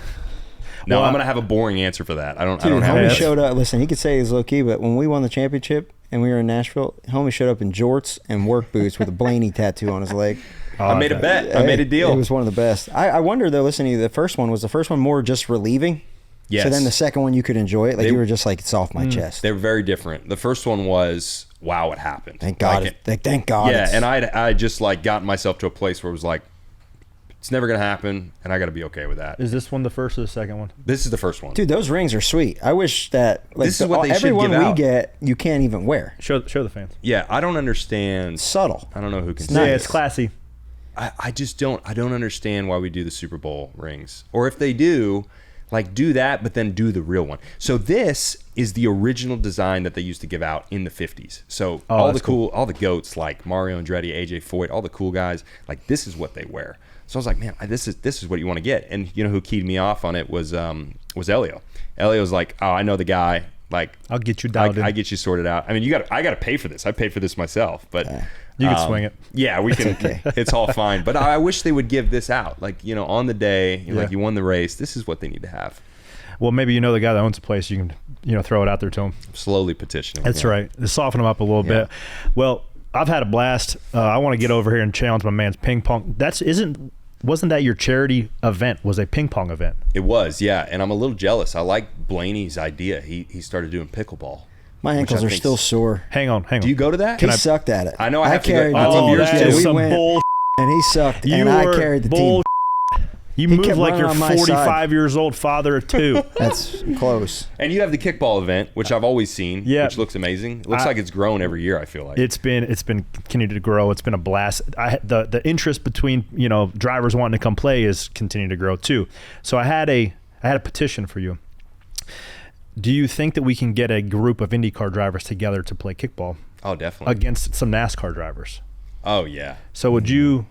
no, I'm gonna have a boring answer for that. I don't have. Homie showed up. Listen, he could say he's low key, but when we won the championship and we were in Nashville, homie showed up in jorts and work boots with a Blaney tattoo on his leg. I made a bet. I made a deal. It was one of the best. I wonder though. Listen to you. The first one more just relieving? Yes. So then the second one you could enjoy it. Like you were just like, it's off my chest. They're very different. The first one was, wow, it happened. Thank God. Thank God. Yeah, and I just like gotten myself to a place where it was like, it's never gonna happen, and I got to be okay with that. Is this one the first or the second one? This is the first one. Dude, those rings are sweet. I wish that this is what they every should one give we out. get, you can't even wear. Show the fans. Yeah, I don't understand. It's subtle. I don't know who can. Yeah, it's classy. I just don't. I don't understand why we do the Super Bowl rings, or if they do. Like, do that, but then do the real one. So this is the original design that they used to give out in the 50s. So all the cool, all the GOATs like Mario Andretti, AJ Foyt, all the cool guys, like this is what they wear. So I was like, man, this is what you want to get. And you know who keyed me off on it was Elio. Elio's like, oh, I know the guy. Like, I'll get you dialed in. I get you sorted out. I mean, I got to pay for this. I paid for this myself, but you can swing it. Yeah, we can. okay. It's all fine. But I wish they would give this out. Like, on the day, like you won the race. This is what they need to have. Well, maybe the guy that owns the place. You can throw it out there to him. Slowly petitioning. That's right. To soften him up a little bit. Well, I've had a blast. I want to get over here and challenge my man's ping pong. Wasn't that your charity event? Was a ping pong event? It was, yeah. And I'm a little jealous. I like Blaney's idea. He started doing pickleball. My ankles are still sore. Hang on. Do you go to that? He sucked at it. I know I have to go. carried I the love team. yours that too. is We some went, bull. and he sucked, and I carried the team. You He move kept like running you're on my 45 side. years old, father of two. That's close. And you have the kickball event, which I've always seen, Yeah. which looks amazing. It looks like it's grown every year, I feel like. It's been continued to grow. It's been a blast. The interest between drivers wanting to come play is continuing to grow too. So I had a petition for you. Do you think that we can get a group of IndyCar drivers together to play kickball? Oh, definitely. Against some NASCAR drivers? Oh, yeah. So would you?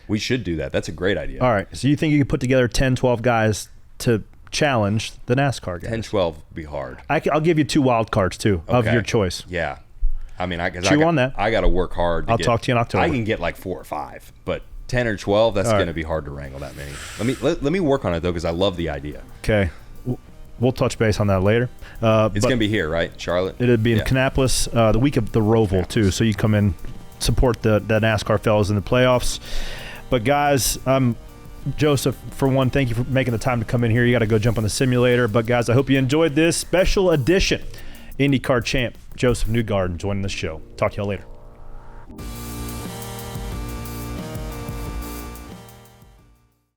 We should do that. That's a great idea. All right. So you think you could put together 10, 12 guys to challenge the NASCAR guys? 10, 12 would be hard. I'll give you 2 wild cards too of your choice. Yeah. I mean, on that. I got to work hard. I'll talk to you in October. I can get like 4 or 5, but 10 or 12, that's going to be hard to wrangle that many. Let me work on it though, because I love the idea. Okay. We'll touch base on that later. It's going to be here, right? Charlotte? It'll be in Kannapolis the week of the Roval too. So you come in, support the NASCAR fellas in the playoffs. But guys, Joseph, for one, thank you for making the time to come in here. You got to go jump on the simulator. But guys, I hope you enjoyed this special edition. IndyCar champ Josef Newgarden joining the show. Talk to y'all later.